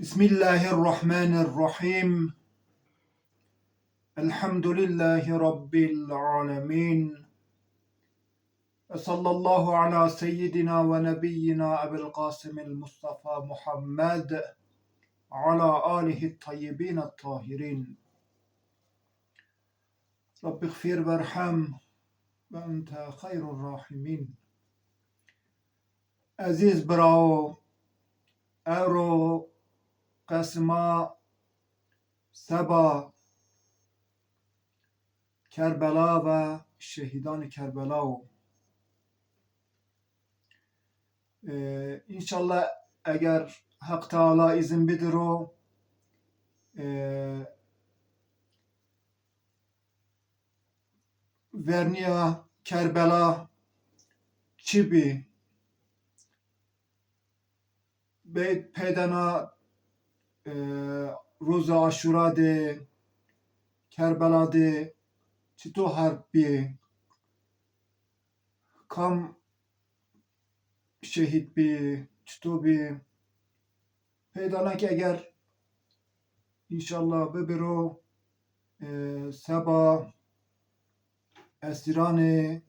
Bismillahirrahmanirrahim. Elhamdülillahi Rabbil alemin. Ve sallallahu ala seyyidina ve nebiyyina Ebu'l Kasimil Mustafa Muhammed ala alihi tayyibin tahirin. Rabbi gfir verham ve ente hayrur rahimin. Aziz bravo, Euro, Kasma, Seba, Kerbela ve şehidan-ı Kerbela. İnşallah eğer Hak Teala izin bilir o Verniya Kerbela Çibi Beyt Peydana Roza Aşura de Kerbela de Çito Harbi Kam şehit bi Çito bi Peydana ki eğer İnşallah bebero Seba Esirane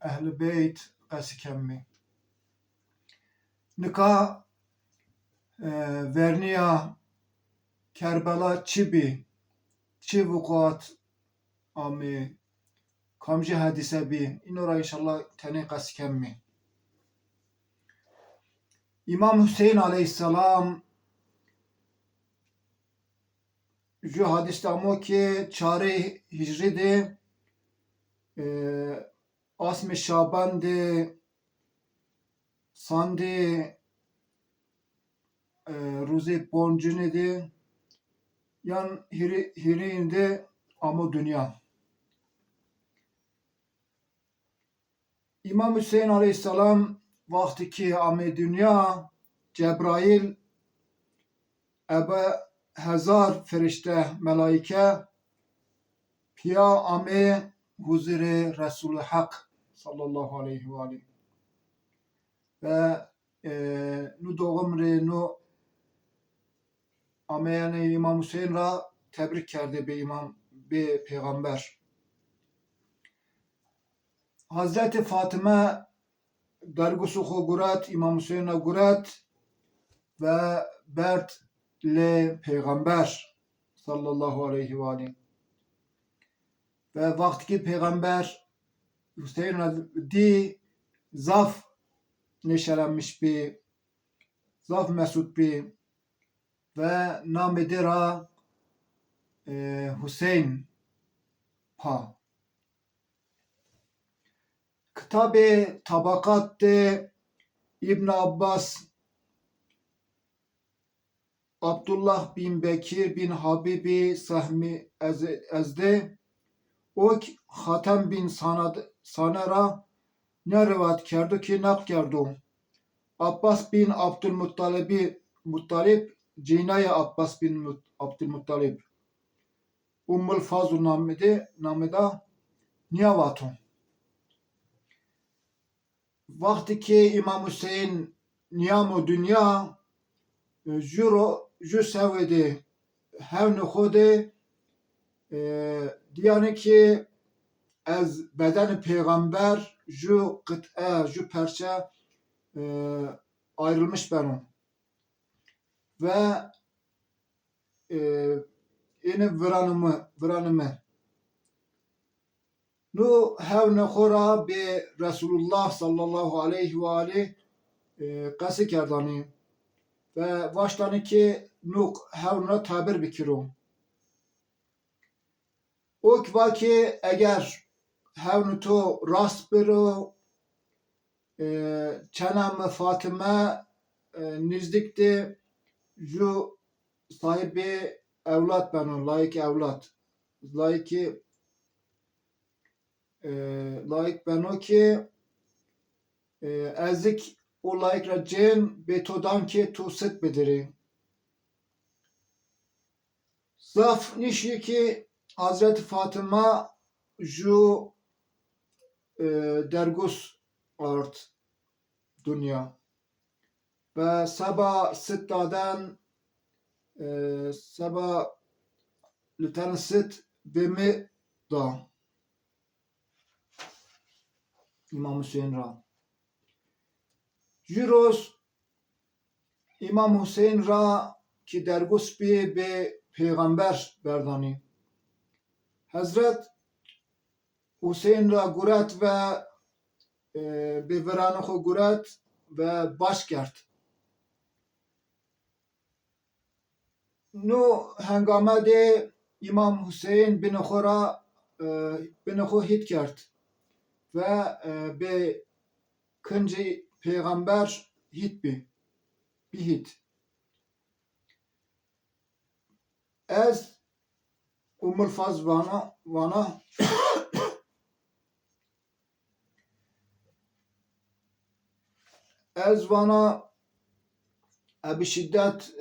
Ehl-i Beyt Kasikemmi Nika Verniya Kerbela Çibi Çi vukuat ami kamcı hadise bi inora inşallah tane Kasikemmi İmam Hüseyin aleyhisselam şu hadiste ama ki çare hicri de Asm-ı Şaban de Sandi Ruzi Poncune de yan hirinde ama dünya. İmam Hüseyin aleyhisselam vakti ki ame dünya Cebrail ebe hezar ferişte melaike piya ame huzure Resul-i Hak sallallahu aleyhi ve aleyhi ve nu doğumre nu ame yani İmam Hüseyin ra tebrik kerdi be peygamber. Hazreti Fatıma dergusu xo gurat İmam Hüseyin'a gurat ve bert le peygamber sallallahu aleyhi ve aleyhi ve vaktiki peygamber Hüseyin'a di zaf neşelenmiş bir zaf mesut bir ve namedira Hüseyin pa Kitab-ı Tabakat de İbn Abbas Abdullah bin Bekir bin Habibi Sahmi Ezde o Hatem bin Sanara ne rivayet kerdi ki nakl kerdi. Abbas bin Abdülmuttalib Cinaya Abbas bin Abdülmuttalib Ummul Fazl namida niyavatun. Vakti ki İmam Hüseyin niyamu dünya ju sevdi hevni xode diyane ki az beden peygamber ju kıt'e ju perçe ayrılmış benim ve yine vıranımı nu hevne xora be Resulullah sallallahu aleyhi ve aleyhi qasi kerdani ve başlanı ki nuk hevne tabir bikirum o ki eğer hevne to rast biro çenam Fatıma nizdikti ju sahibi evlat benim layık evlat layık ben o ki ezik o layık racen betodan ki tu sıt bediri zaf nişi ki Hazreti Fatıma ju dergus art dünya ve sabah sıttadan Seba litensit bimi da İmam Hüseyin ra. Jiros İmam Hüseyin ra ki dergus be peygamber berdani. Hazret Hüseyin ra guret ve به وران خو گورد و باش کرد. نو هنگامه ده امام حسین بن خو هیت کرد و به کنجی پیغمبر هیت بی هیت. از الفاظ وانا از وانا به شدت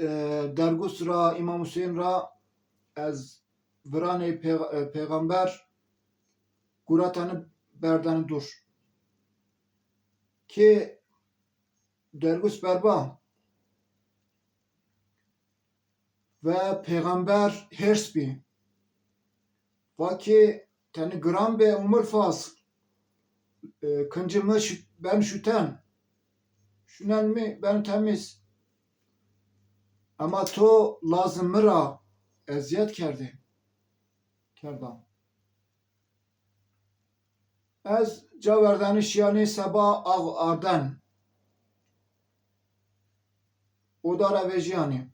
درگوس را امام حسین را از وران پیغمبر گورتان بردن دور که درگوس بربا و پیغمبر هرس بی و که تنی گرام به عمر فاز کncımı ben şüten şunen mi ben temiz ama to lazım ra eziyet kerdam. Ez caverdani şiyani sabah ağ arden odara vejiyani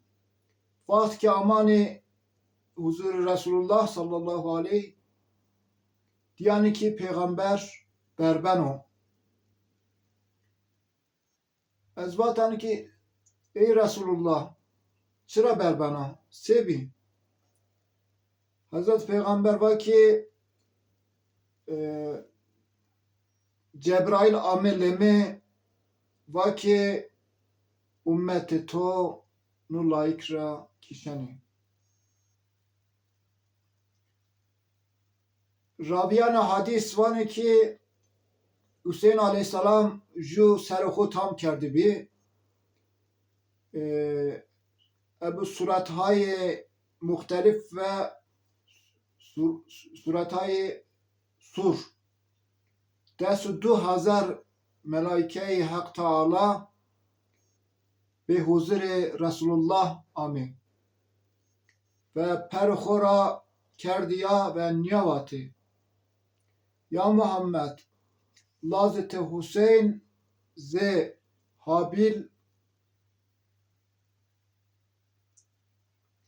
vakt ki amani huzur Resulullah sallallahu aleyhi diyani ki peygamber berbeno ez vatani ki ey Resulullah çıra berbena sebi Hazret Peygamber var ki Cebrail amelemi var ki ümmeti to nu layık ra kişeni. Rabiyana hadis var ki Hüseyin aleyhisselam ju serhu tam kerdi bi bu surathay muhtelif ve surathay sur desu 2000 melaike-i Hak Teala به حضور رسول الله آمین و پرخورا کردیا و نیاواتی یا محمد لازت حسین ز حابیل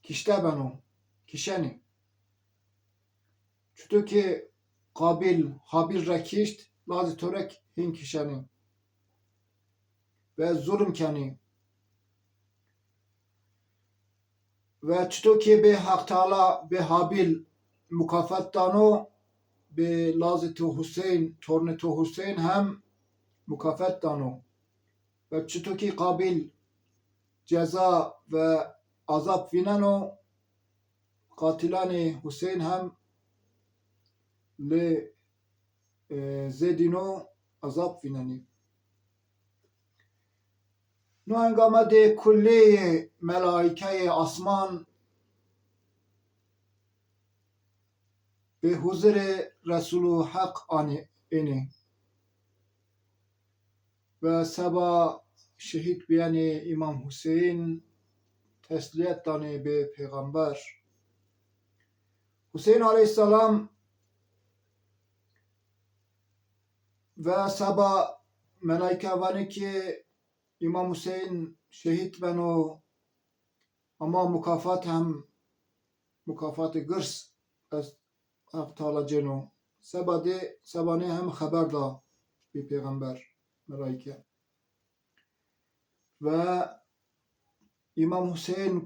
کشته بنو کشنی چطور که قابل حابیل را کشت لازت تورک هین کشنی و ظلم کنی ve çto ki be Hak Teala be Habil mukafat dano be lazit Hüseyin tornet Hüseyin hem mukafat dano ve çto ki Kabil ceza ve azap vinano katilani Hüseyin hem le zedino azap vinani. No hengame de kulli melaike asman به حضور رسول حق اینی و سبا شهید بیانی امام حسین تسلیت دانی به پیغمبر حسین علیه السلام و سبا ملائکه وانی که امام حسین شهید بنو اما مکافات هم مکافات گرس از Hak Teala Ceno sabane hem haber da bir peygamber melaike ve İmam Hüseyin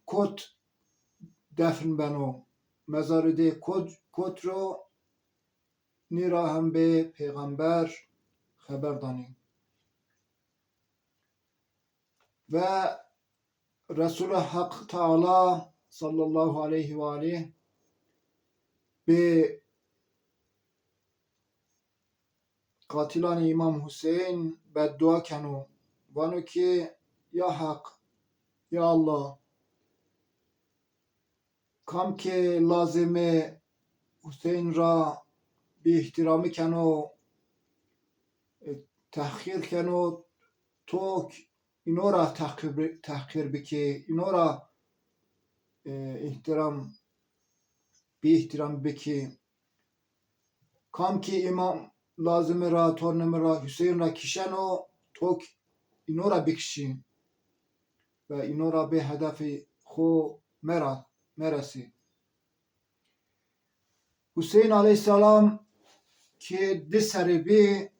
kot defn beno mezarı de kot ro nira hem be peygamber haber dani ve Resulullah Hak Teala sallallahu aleyhi ve aleyhi به قاتلان امام حسین بددعا کنو وانو که یا حق یا الله kam ki lazime Hüseyin ra bir ihtiramı keno tahkir keno tok inora tahkir biki inora ihtiram bir ihtiram biki kam ki imam lazime ra torneme ra Hüseyin ra kişeno tok inora bikşi ve inora be hedefi xo merasi. Hüseyin aleyhisselam ki diseribi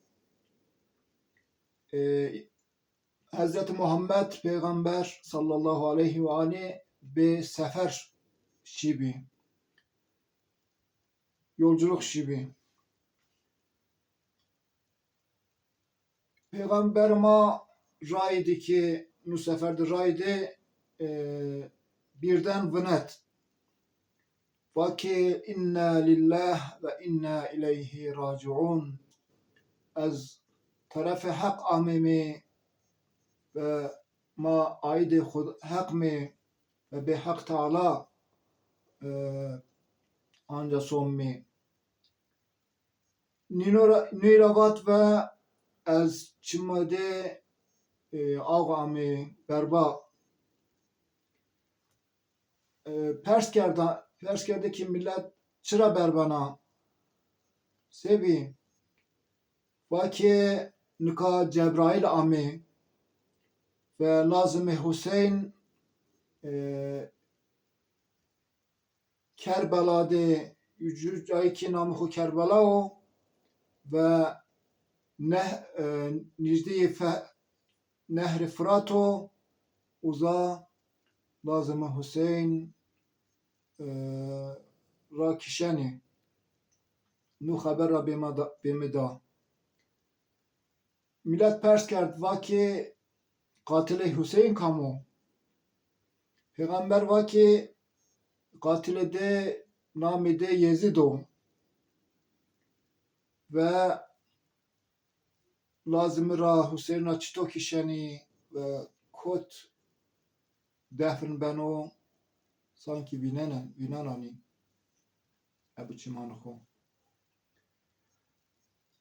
Hz. Muhammed peygamber sallallahu aleyhi ve aleyhi be sefer şibi yolculuk şibi peygamber ma raydi ki nu seferde raydi birden vınet vaki inna lillah ve inna ileyhi raciun az tarafı hak amimi ve ma aidi hak mi ve be hak taala anca sommi niravat ve az çimade ağami berba Persker'deki millet çıra berbana sevi vaki nika Cebrail ami ve lazım Hüseyin Kerbela'de yücücayki namı Kerbela o ve Nicdi Nehri Fırato uza lazım Hüseyin را کشانی نو خبر را بمدا millet pers کرد vaki katili Hüseyin kamu peygamber vaki katili de namı de Yezid o ve lazım ra Hüseyin ra çito kişeni ve kot defn beno sanki binanani Ebu Çimanıko.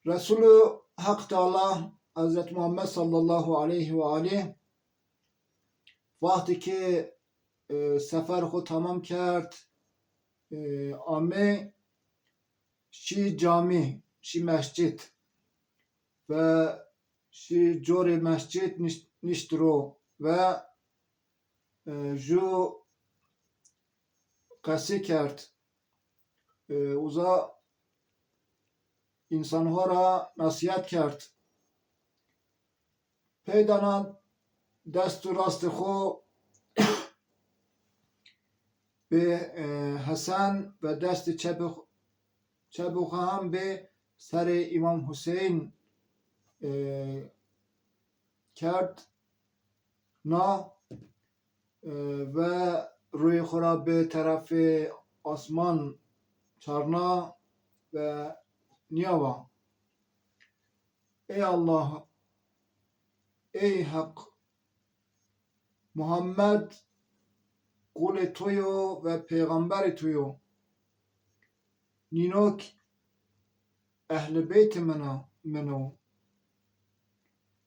Resulü Hak Teala Hz. Muhammed sallallahu aleyhi ve aleyhi vakti ki sefer xo tamam kerd ame şi cami şi mescit ve şi cori mescit niştro ve ju kası kerd uza insanlara nasihat kerd peydanan destu rastı xo به حسن و دست چپ هم به سر امام حسین کرد نا و روی خورا به طرف آسمان چارنا و نیاوا ای الله ای حق محمد قول تویو و پیغمبر تویو نینوک اهل بیت منو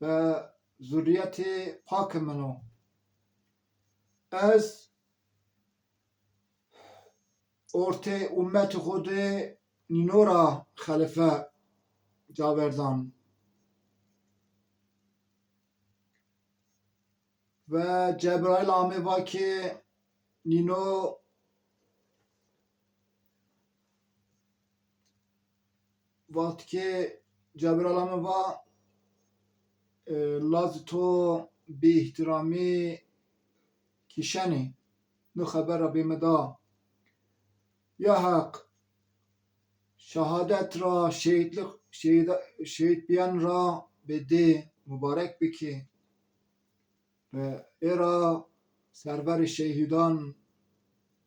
و ذریت پاک منو از orta ümmet خود نینورا خلیفه جاوردان و جبرائیل آمه با که نینو وقتی که جبرائیل آمه با لاز تو به احترامی کشنی نو خبر را بیمدا یا حق شهادت را شهید بیان را بده مبارک بکی و ایرا سرور شهیدان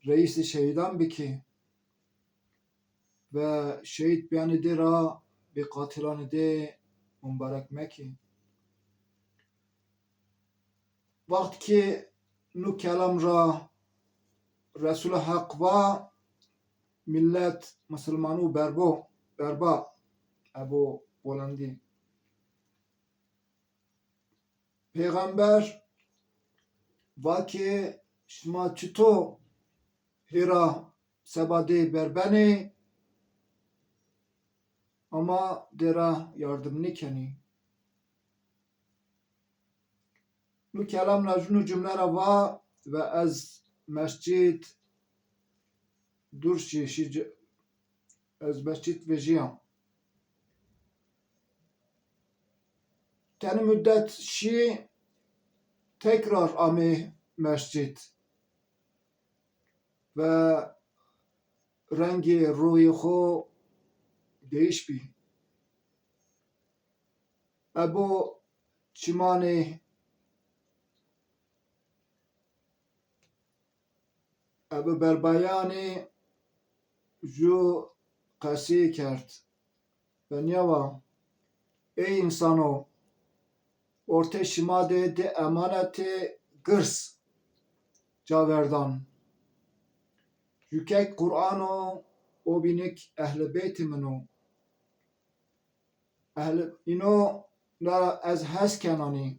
رئیس شهیدان بکی و شهید بیان ده را به قاتلان ده مبارک مکی وقت که نو کلام را Resul Hak va millet Müslümanı berba Ebu Bolandi. Peygamber vaki şma çito hira sebade berbeni ama dera yardımını keni. Nu kelam rajunu cümlera va ve az mescid durşi az mescid vejiyam. Teni müddet şi tekrar ami mescid ve rengi ruhi xo değiş bi. Ebu çimani Ebu berbayani ju qasi kerd. Ve niyava ey insano orta şimade de emaneti gırs caverdan. Yükek Kur'ano o binik ehl-i beytimino. İno la ez hes kenani.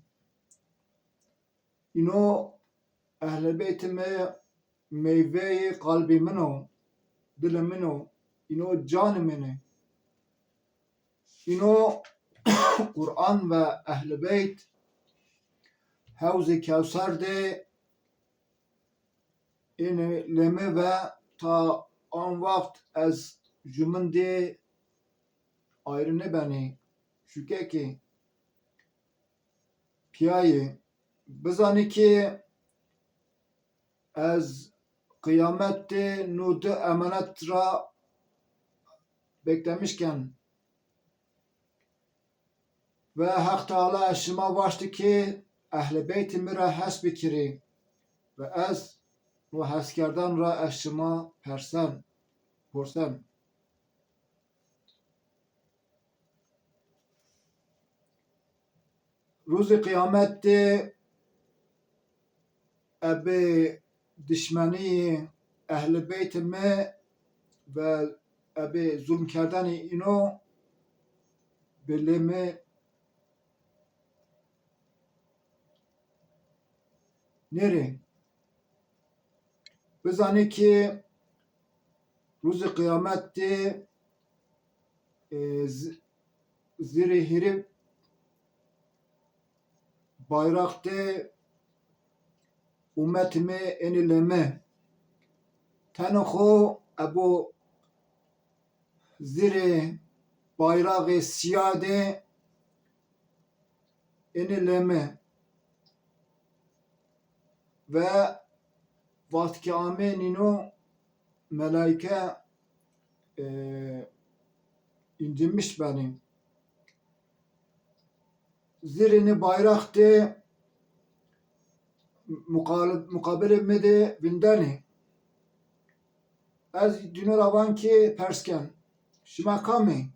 İno ehl-i beytime meyveyi kalbi mino. Dil mino. İno can mini. İno Kur'an ve ehl-i beyt Havz-ı Kevser'de ini leme ve ta an vakt az cümünde ayrını beni şüke ki piyayı bizani ki az kıyamette nudu emanet ra beklemişken ve Hak Teala eşima baştı ki ehl-i beytimi ra hes bikiri ve az ve heskerdan ra eşima porsen. Ruzi kıyamette ebi düşmeni ehl-i beytimi ve ebi zulm kerdani ino bilimi neri? Bizani ki ruzi kıyamette ziri hirip bayrakte ümmetimi enileme tenho ebu ziri bayrağı siyade enileme ve vatki amenino melaike indirmiş benim. Zirini bayraktı mukabele de vindani. Az dünür avan ki persken. Şima kami.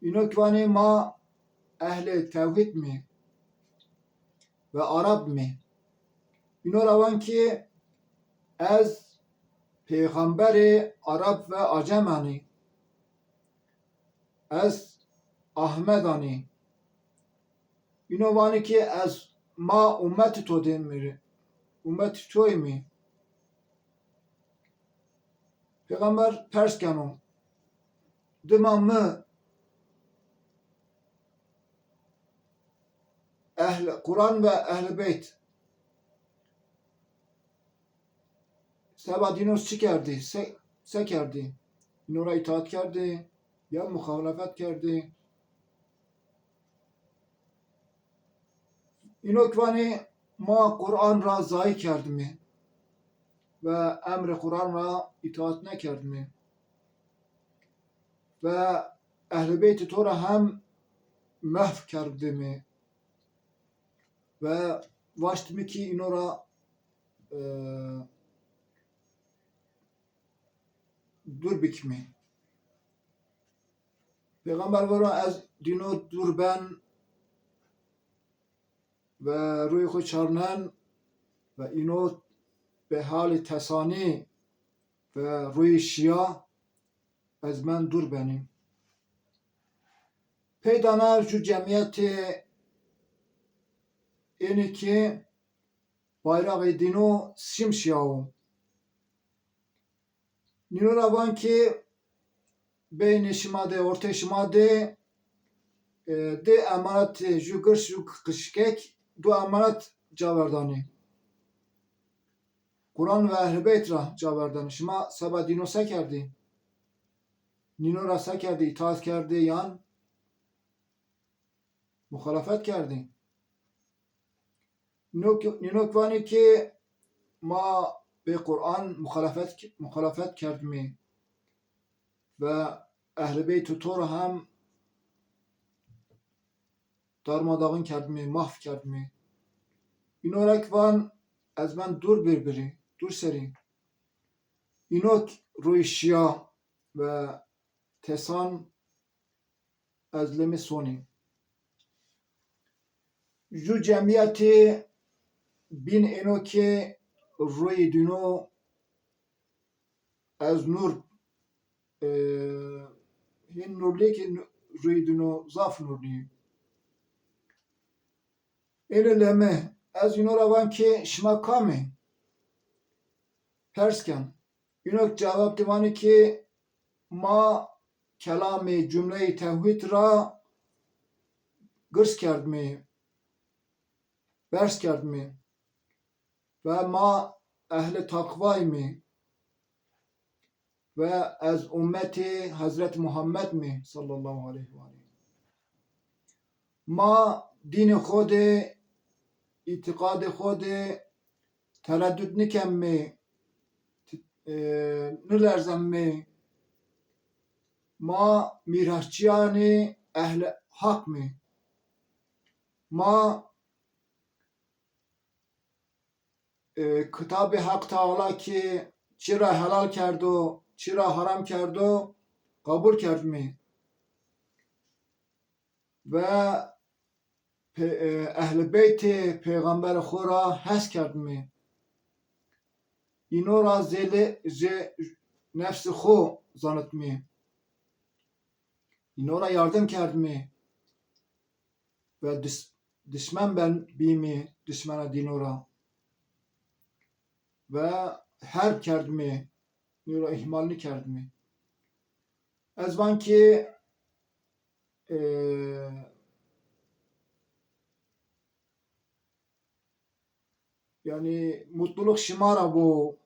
İnokvani ma ehli tevhid mi? Ve Arap mi? İnor avan ki az peygamberi Arap ve Acemani. Az Ahmedani. İnovani ki az ma ümmeti to demiri. Ümmeti toy mi? Peygamber persken Dımamı Kur'an ve ehl-i beyt Seba dinos çıkardı, sekerdi. Nura itaat kerdi, ya muhalefet kerdi. İnokvani ma Kur'an ra zayi kerdi mi? Ve emri Kur'an ra itaat ne kerdi mi? Ve ehl-i beyti tora hem mehv kerdi mi? Ve vaştimi ki inora dur bikmi. Peygamber vara az dino dur ben ve ruhu çarnen ve ino به حال تسانی و روی شیا از من دور بنیم. پیدانا جو جمعیت اینی که bayrak dino simsiyahı. Nino ravan ki beyni şimade, orta şimade de emanet ju gırş ju kışkek du emanet cavardani. Kur'an ve Ehl-i Beyt ra cavardani. Şima sabah dino sekerdi. Nino ra sekerdi, itaat kerdi yan muhalefet kerdi. Nino kvani ki ma به قرآن مخالفت کردمی و اهل بیت تو رو هم darmadağın کردمی محو کردمی اینو رکوان از من دور بری دور سری اینو روی شیا و تسان از لمی سونی جو جمعیتی بین اینو که روی دینو از نور این نورلی که روی دینو ضعف نورلی اینو لمه از اینو روان که شما کامه پرس کن اینو جواب دیوانی که ما کلام جمله توحید را گرس کردمی برس کردمی و ما اهل تقوایمی و از امت حضرت محمد می صلی الله علیه و آله ما دین خود اعتقاد خود تردد نکم می نلرزم می ما میرهچیان اهل حق می ما کتاب حق تعالی که چی را حلال کرد و چی را حرام کرد و قبول کرد می و اهل بیت پیغمبر خود را حس کرد می اینو را نفس خو زانت می اینو را yardım کرد می و دشمن بن بیمی دشمن دینو را و حرب کرد می اینو را ihmalini کرد می از وان که yani mutluluk şımara bu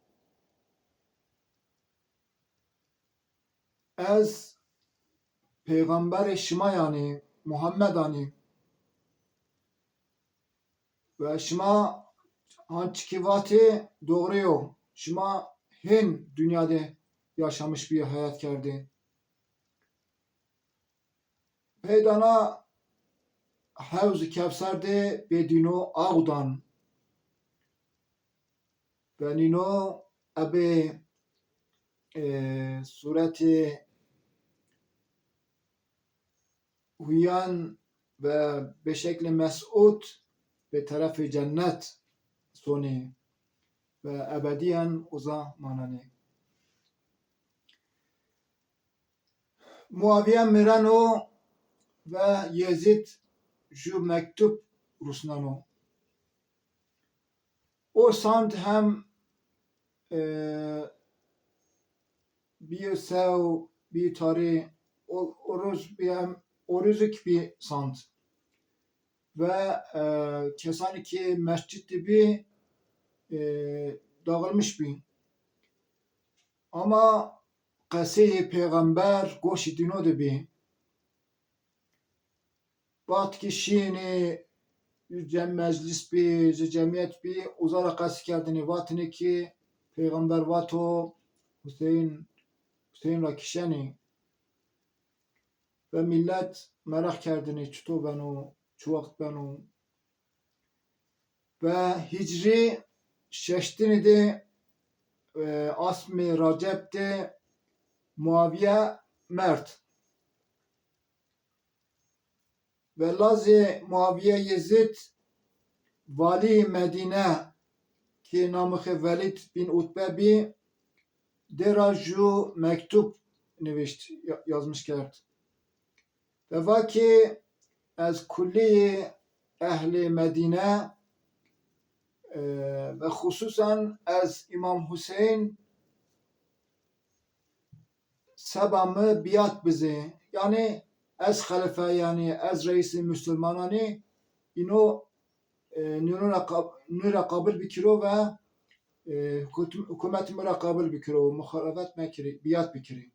ez peygamber şıma yani Muhammed hani ve şıma hançikivati doğruyor şıma hen dünyada yaşamış bir hayat kerdi peydana Havz-ı Kevser'de bedino ağdan ve nino abe sureti huyan ve به شکل مسعود به طرف جنت سونی و ابدیاً اوزا مانانی معاویه میرانو و یزید جو مکتوب رسنانو o sand hem bir sev bir tarih oruz bir hem oruzuk bir sand ve kesani ki mescid bir dağılmış bir ama qasi peygamber goşi dino de bir bat ki şini meclis bir cemiyet bir uzara qasi kerdini vatini ki peygamber vato Hüseyin Rakişeni ve millet merak kerdini çuto benu çuvakt benu ve Hicri şeştini de Asmi Recep'te Muaviye Mert ve Lazi Muaviye Yezid Vali Medine ki namı Velid bin Utbe bi deraju mektup yazmış kert. Ve vaki az kulli ehli Medine ve hususan az İmam Hüseyin sebamı biat bize. Yani az halife yani az reisi Müslümanani ino nura kabul bikiro ve hükümet kabul bikiro muhalefet mekiri biat bikiri.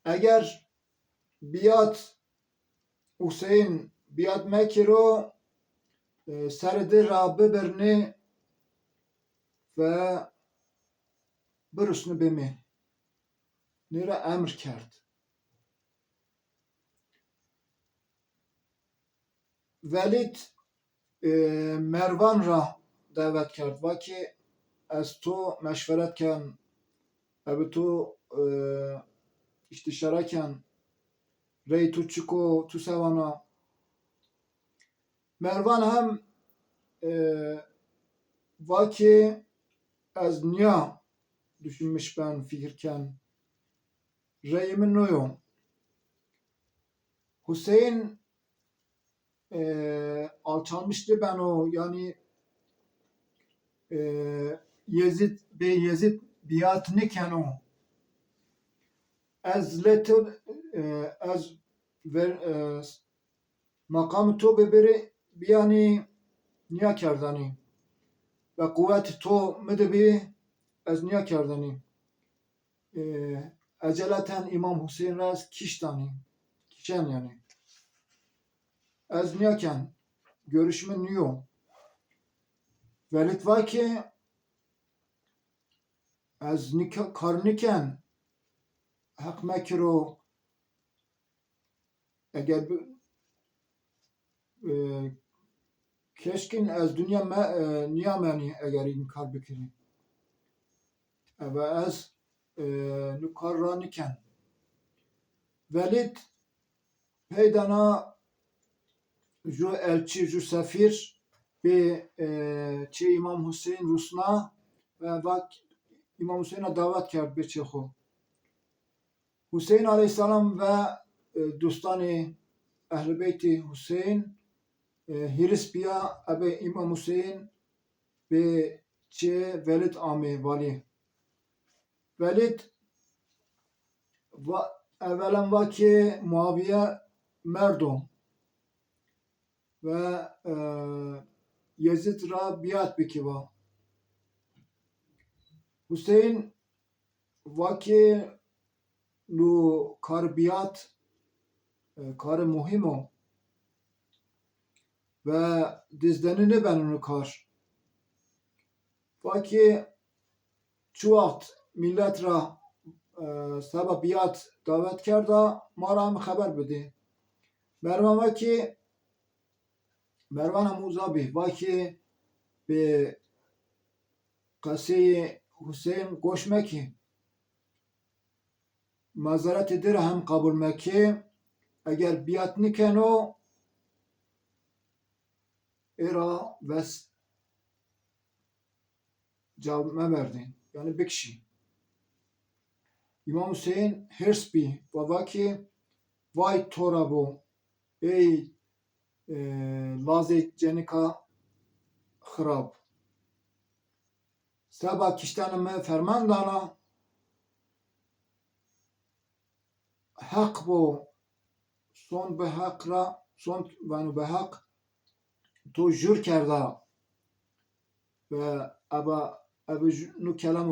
Eğer biat Hüseyin biat mekiro serdi Rabbi berni ve birusunu bimi nira emr kert. Velid Mervan ra davet kert. Vaki az to meşveret ken ev to istişare ken rey tu çiko tu sevana Mervan hem vaki az niya düşünmüş ben fikirken reyimin noyum Hüseyin alçalmıştı ben o yani Yezid biat niken o az letul az ver makam to beberi yani niye kardani ve kuvvet to medebi az niye kardani aceleten İmam Hüseyin raz kiştani kişen yani az niye ken görüşme niyo Velid var ki az karniken hak mekro eğer keşkin az dünya niyamani eğer inkar bikiri ve az nukarraniken Velid peydana ju elçi ju sefir be çi İmam Hüseyin Rusna ve bak İmam Hüseyin'e davet kert be çeho Hüseyin Aleyhisselam ve dostani Ehl-i Beyti Hüseyin hiris biya ebe İmam Hüseyin be çe Velid ami vali Velid evvelen vaki Muaviye merdom ve Yezid ra biat bikiva Hüseyin vaki lu kar biat karı muhim o ve dizdenini ben onu kar vaki çuvat millet ra sabah biat davet kerda mara hem haber bedi Mervan vaki Mervan hem uzabi vaki be kasiye Hüseyin koşmeki mazeret edir hem kabul meki eğer biat niken o era ves cevabime verdin yani bir kişi İmam Hüseyin hırs bi vaki vay tora bu ey lazet cenika xrab sabah kiştanımı ferman dana hak bu son be hak ra son vanu be hak تو جور کرده و ابا نو کلام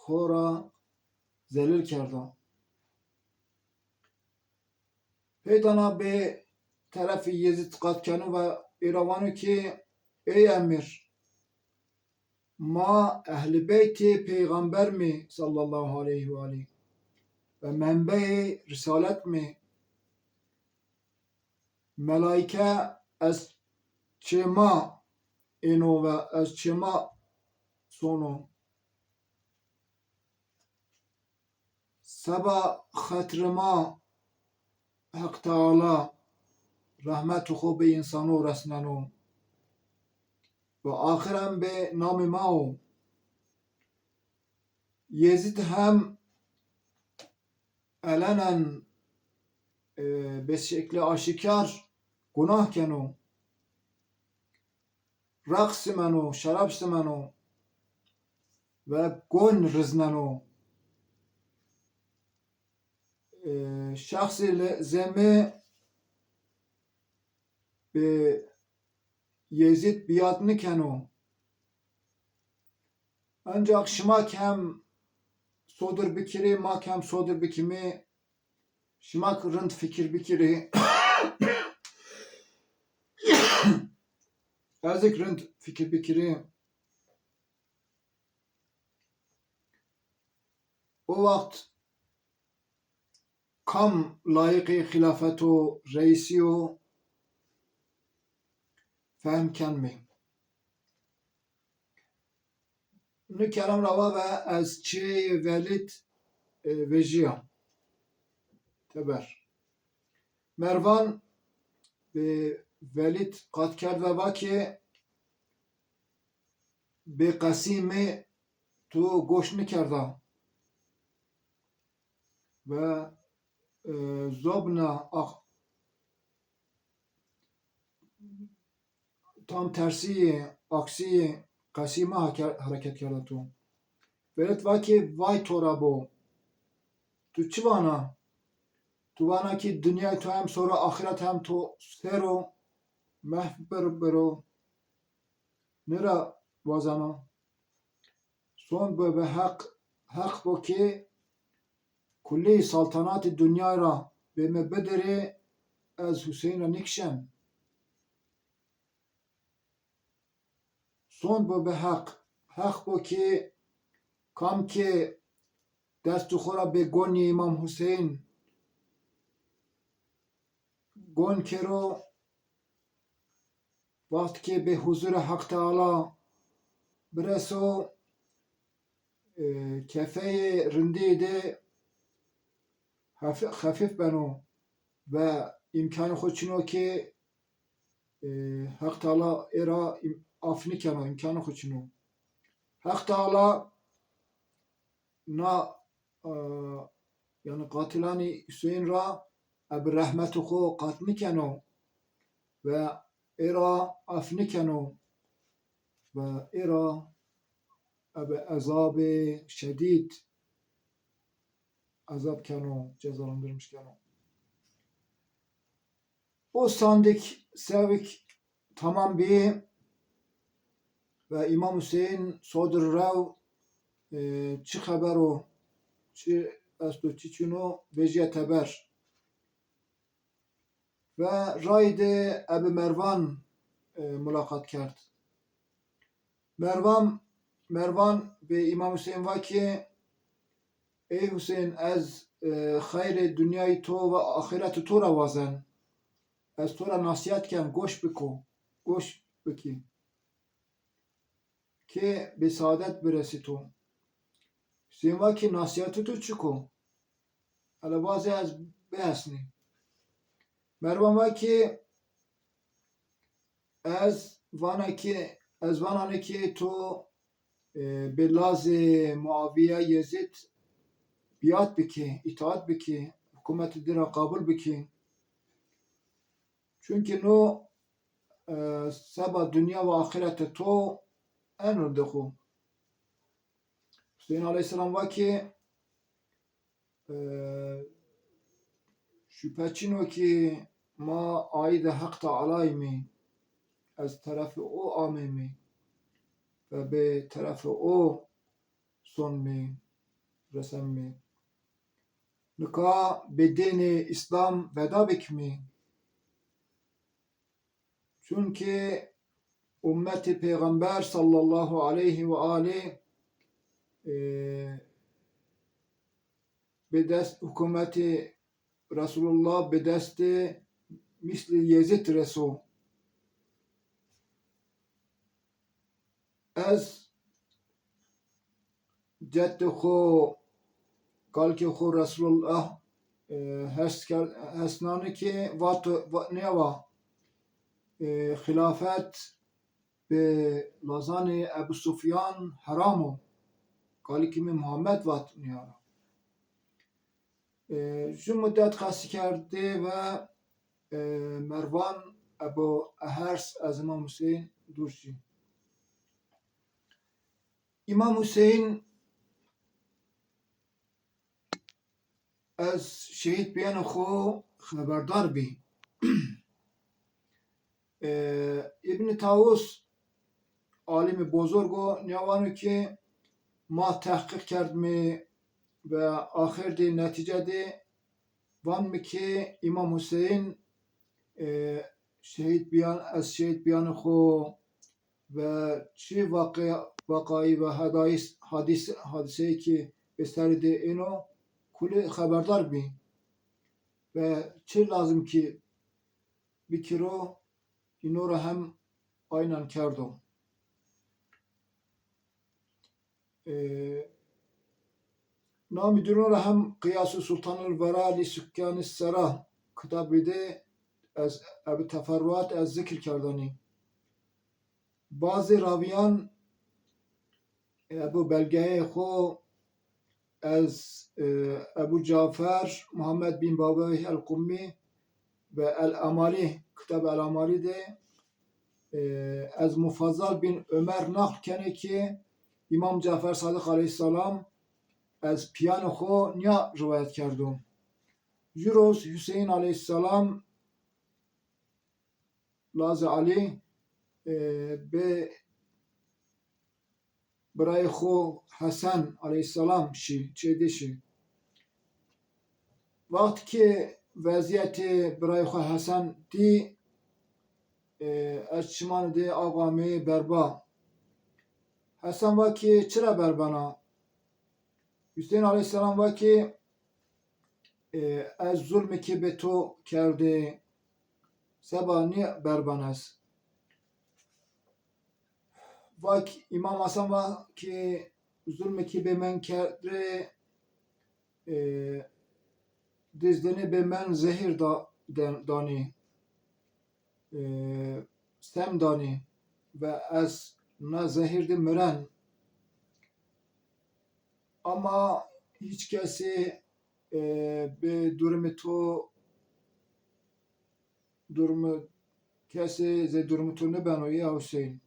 خو را ذلیل کرده پیدانا به طرف یزید قد کنو و ایروانو که ای امیر ما اهل بیت پیغمبر می صلی الله علیه و آله و منبع رسالت می ملائکه از چما اینو و از چما سونو سبا خاطر ما حق تعالی رحمت خوب انسانو رسنانو ve ahiren be nami mao. Yezid hem elenen به şekli aşikar günah kenu, raks menu, şarap menu ve gon rıznenu şahsi zeme be Yezid biatını kenu. Ancak şımak hem sodur bikiri, mak hem sodur bikimi, şımak rınt fikir bikiri. Ezik rınt fikir bikiri. O vakt kam layıkı hilafetu reisiyo fehmken mi? Nu kelam rava ve az çi velid vejiya teber. Mervan be velid kat kerd ve vaki be kasimi tu goş nikerda ve zobna tam tersi aksi kasima hareket kerda tu. Velid vaki vay torabo tu çivana tu vana ki dünya tu hem sonra ahiret hem tu sero mehber bero nera vazana son be hak bu ki kulli saltanat dünya ra ve mebedere az Hüseyin'e nikşen son bu be hak bu ki kam ki destu khora be goni İmam Hüseyin gon kero vakt ki be huzur Hak Teala breso kefeye rindi de hafif beno ve imkanı hoçino ki Hak Teala era afni keno imkanı hoçino Hak Teala na yani katilani Hüseyin ra ab rahmetu xo qatni keno ve era afni keno ve era ab azab şedid azap keno cezalandırmış keno. O sandık sevik tamam bir ve İmam Hüseyin sodur rav çi haber o çi esto çiçino vejiye teber ve rayde Ebu Mervan mülakat kert. Mervan ve İmam Hüseyin var ki ey Hüseyin ez hayre dünyayı to ve ahireti to ra vazen ez to ra nasihat kem goş biki ki be saadet biresi to Hüseyin var ki nasihatı to çiko ala bazı ez behesni Mervan var ki ez vana ki to be laze Muaviye Yezid biat biki, itaat biki, hükümeti dira kabul biki. Çünkü no seba dünya ve ahirete to en öndeku. Hüseyin Aleyhisselam var ki şüphecino ki ma aide hak ta'alaymi az tarafı o amemi ve be tarafı o son mi resem mi Nuka bedeni İslam veda bikmi. Çünkü ümmeti Peygamber sallallahu aleyhi ve aleyhi bedest hükümeti Resulullah bedesti misli Yezid Resul. Ez ceddi xo kalki xo Resulullah hesnani ki ne va hilafet به لازان ابو سفیان حرامو قالی که محمد وات نیارا جو مدت خاصی کرده و مروان ابو احرس از امام حسین دور شد. امام حسین از شهید بیان خو خبردار بی. ابن طاووس عالم بزرگو نیوانو که ما تحقیق کردم و آخر دی نتیجه دی وان که امام حسین از شهید بیان خو و چه واقعی و حادثه که بستر دی اینو کل خبردار بی و چه لازم که بکرو اینو رو هم آینان کردم. نامی درون رو هم قیاس سلطان الورا لسکان السرا کتاب ده از اب تفرعات از ذکر کردنی. بعضی راویان ابو بلگه خو از ابو جعفر محمد بن بابه القمی و الامالی کتاب الامالی ده از مفضل بن عمر نقل کنه که امام جعفر صادق علیه السلام از پیان خو نیا روایت کردم. جروز حسین علیه السلام لاز علی به برای خو حسن علیه السلام چه دیشی. وقتی که وضعیت برای خو حسن دی از چمان دی آقامه بربا حسن و که چرا بربانا حسین علیه السلام و که از ظلمی که به تو کرده سبانی بربان است و امام حسن و که ظلمی که به من کرده دزدنی به من زهر دانی سم دانی و از نه زهر دی مرن اما هیچ کسی به کسی ز درم تو نبنوی حسین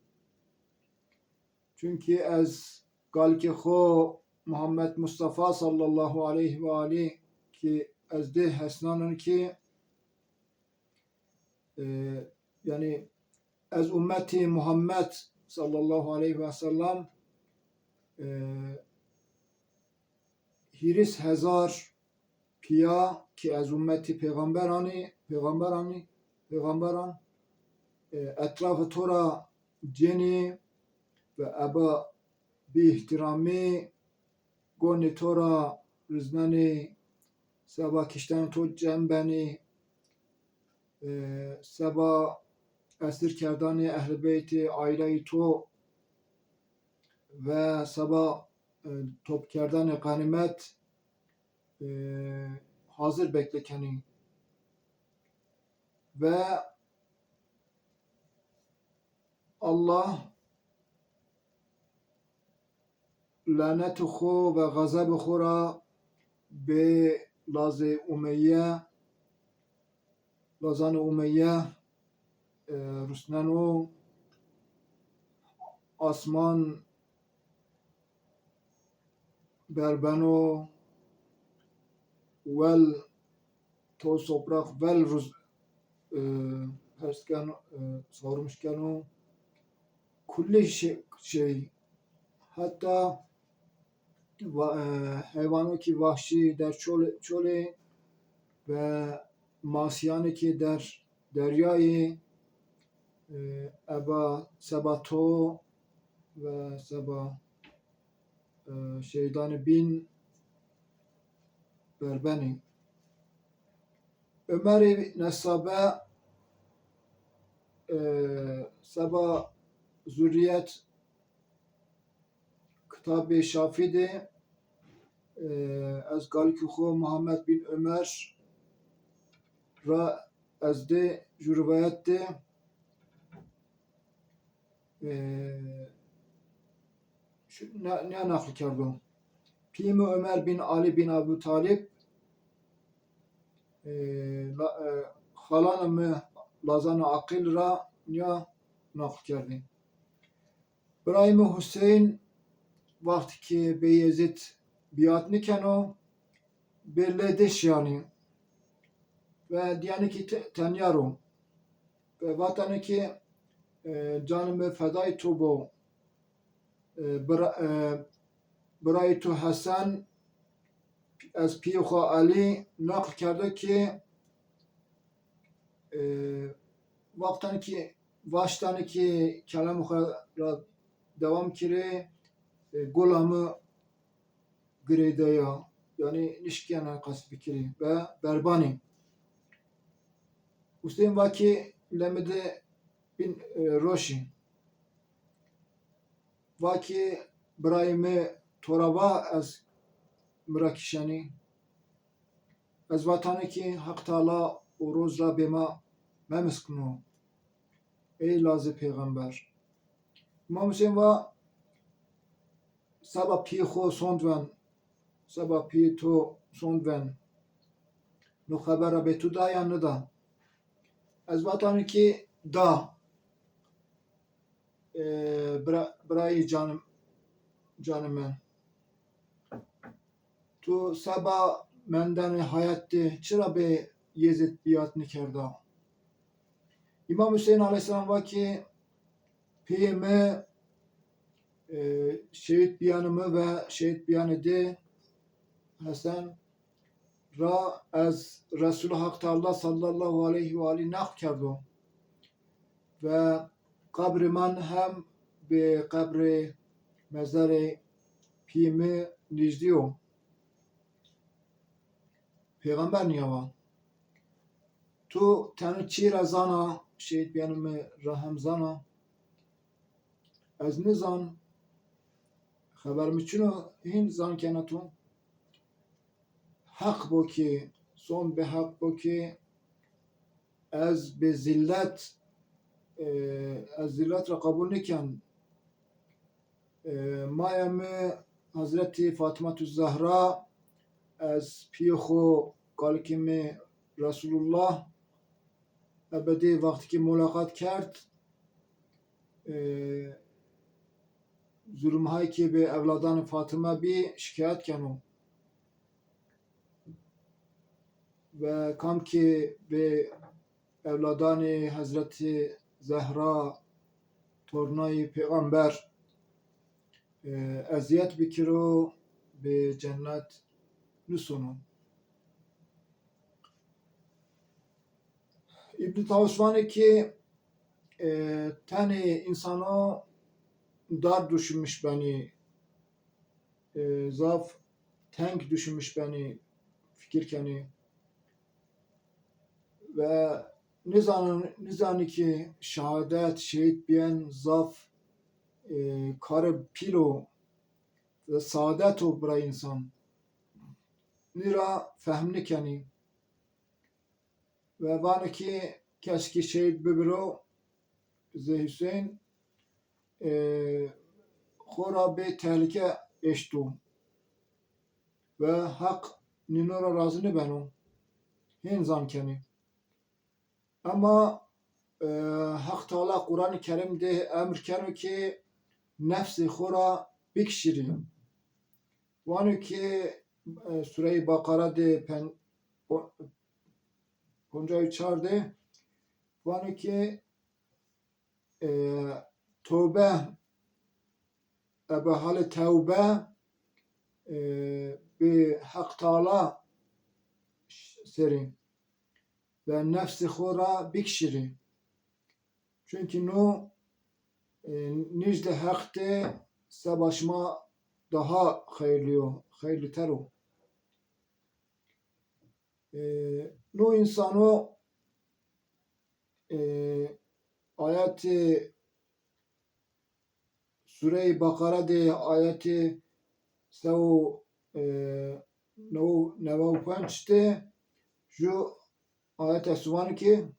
چونکه از قال که خو محمد مصطفی صلی الله علیه و آله که از ده حسنانن که یعنی از امت محمد صلی الله علیه و سلم هیرس هزار پیا که از امت پیغمبران اطراف تو را جنی و ابا بی احترامی گون تو را رزنانی سبا کشتن تو جنبنی سبا اسیر کردن اهل بیت عائله تو و سبا توپ کردن غنیمت حاضر beklekenی و الله لعنت خو و غضب خو را به لازان امیه رسنن و آسمان بربن و ول تو صبرخ ول روز پرسکن سارمشکن و کل شی حتی حیوانو که وحشی در چوله و ماسیانی که در دریای ابا سباتو و سبا شیطان بین بربنی عمر نصابه سبا ذریت کتاب شافی ده از قال که خو محمد بن عمر را از ده روایت ده ne nakl kerdum? Pîmi Ömer bin Ali bin Ebu Talib xalanı lazana akil ra ya nakl kerdin. İbrahim Hüseyin vakti ki Beyazıt biat nikeno belledeş yani ve diyani ki tenyaro ve vatanı ki canımı fedai tubo برای تو حسن از پیخ علی نقل کرده که وقتی که واشتانی که کلام خود را devam kire gulamı grede ya yani nişkiyana kasbi kire ve berbani Hüseyin vaki lemede bin roşin vaki برایمه تورابا از مراکشانی از وطنی که حق تعالی و روز را به ما ممسکنو ای لازم پیغمبر امام حسین و سبا پی خو سوندون سبا پی تو سوندون نو خبر به تو دا یا ندا از وطنی که دا برای canım ben. Tu sabah menden hayatta çıra be Yezid biatını kerda. İmam Hüseyin Aleyhisselam var ki peyime şehit biyanımı ve şehit biyanı de Hasan ra az Resulü Hak Teala sallallahu aleyhi ve aleyhi nakl kerdo. Ve kabriman hem be kabri mezarı piyimi nizdiyo. Peygamber niye var? Tu tane çira zana şehit beyanımı raham zana az ne zan haberimi çino hin zan kenatun hak bu ki son be hak bu ki az be zillet az zillet ra kabul niken mayemi Hazreti Fatıma Zahra az piyo kalkimi Resulullah ebedi vakti ki mulakat kert zulümhay ki be evladan Fatıma bir şikayet kenu ve kam ki be evladan Hazreti Zahra tornayı peygamber eziyet bikiro be cennet nusunu. İbn Tavusvani ki tane insana dar düşünmüş beni zaf tank düşünmüş beni fikirkeni ve nizani ki şehadet şehit biyen zaf karı pilo ve saadet o bira insan nira fehmni keni ve vani ki keşke şehit bibiro Zey Hüseyin khora be tehlike eştu ve hak ninora razını benu hin zan keni ama Hak Teala Kur'an-ı Kerim'de emr kenu ki nefsi khora bikşiri vani ki Sure-i Bakara'da 54'de vani ki tövbe ebehal tövbe bi Hak Teala seri ve nefsi khora bikşiri çünkü no nicde hakte savaşma daha hayırlı tero no insano ayeti Sure-i Bakara'da ayeti sev nevapançte şu ayet esvan ki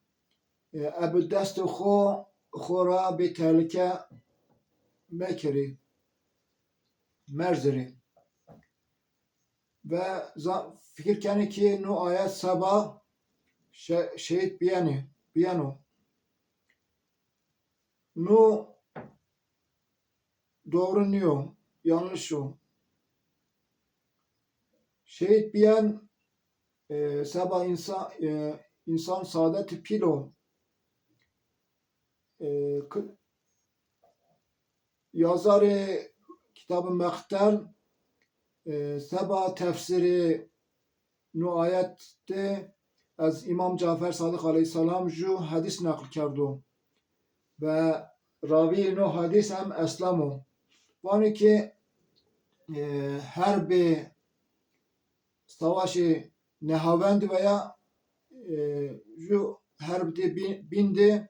ebu dest khora bir tehlike mekeri, merzeri. Ve fikir keni ki nu ayet sabah şehit biyano. Nu doğru niyo, yanlış o. Şehit biyen sabah insan saadeti pilo. Yazarı kitabı Mehter sabah tefsiri nu ayette az İmam Cafer Sadık Aleyhisselam ju hadis nakl kerdo ve ravi nu hadis hem eslamu. Yani ki her bir savaşı nehavend veya ju her bir bindi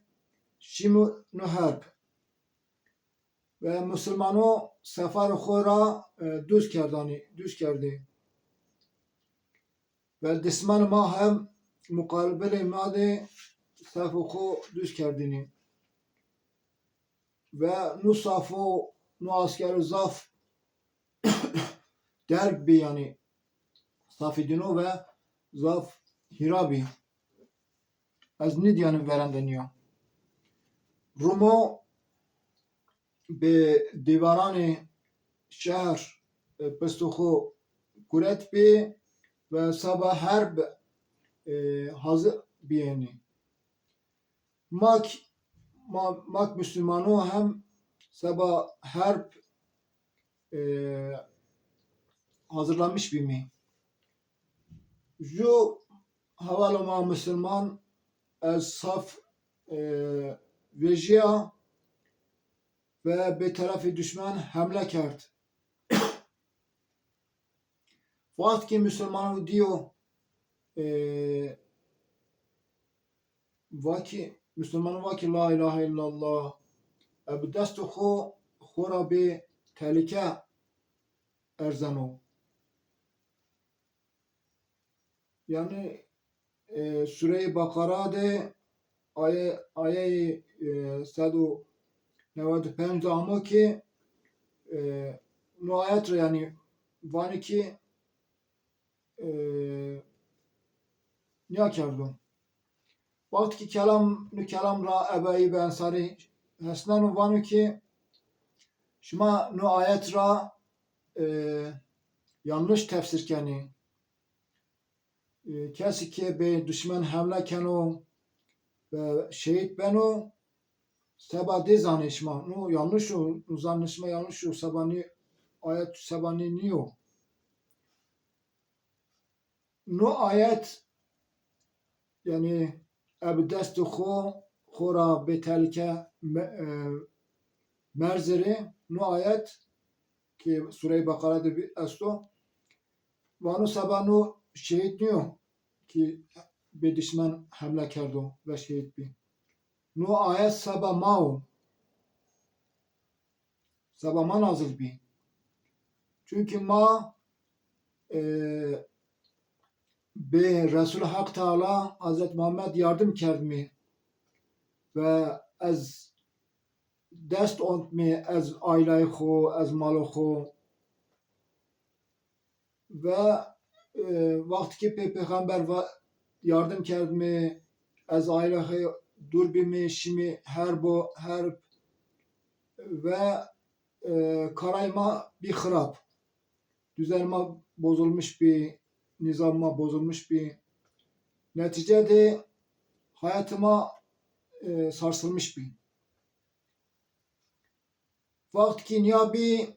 şimu nu harp ve Müslümano sefer khora düz kerdi ve disman ma hem mukabele made sefer kho düz kerdini ve nu safo nu asker zaf derb bi yani safidino ve zaf hirabi az nidyanın veren deniyor. Rumo به دیواران شهر پستوخو گرت بی و sabah harb hazır biyeni. Mak Müslümanı hem sabah harp hazırlanmış bir mi? Ju havalama Müslüman az saf vejiya ve bir tarafı düşman hamle kerdi. Vakti ki Müslüman diyor vaki la ilahe illallah ab destu khora bi tehlike erzano. Yani Sure-i Bakara'da ayet 195 ama ki nu ayet yani vani ki niye kerdum? Vakti ki kelam ra ebeyi ben sari hesnan vani ki şuma nu ayet ra yanlış tefsir keni kesi ki be düşman hamle keno ve şehit beno seba de zanışma nu yanlış o zanışma yanlış o sabani ayet sabani niyo nu ayet yani ebdestu khora betelke merzeri nu ayet ki Sure-i Bakara'da bir esto vanu sabanu şehit niyo ki be düşman hamle kerdo ve şehit bi nu ayet sabah ma nazil bi çünkü ma be Resul Hak Teala Hazret Muhammed yardım kerdmi ve az dest ontmi az aile xo az malo xo ve vakti ki peygamber yardım kerdmi az aile dur bimi şimdi her ve karayma bir hırap düzenme bozulmuş bir nizamma bozulmuş bir neticede hayatıma sarsılmış bir vakti ki niye bir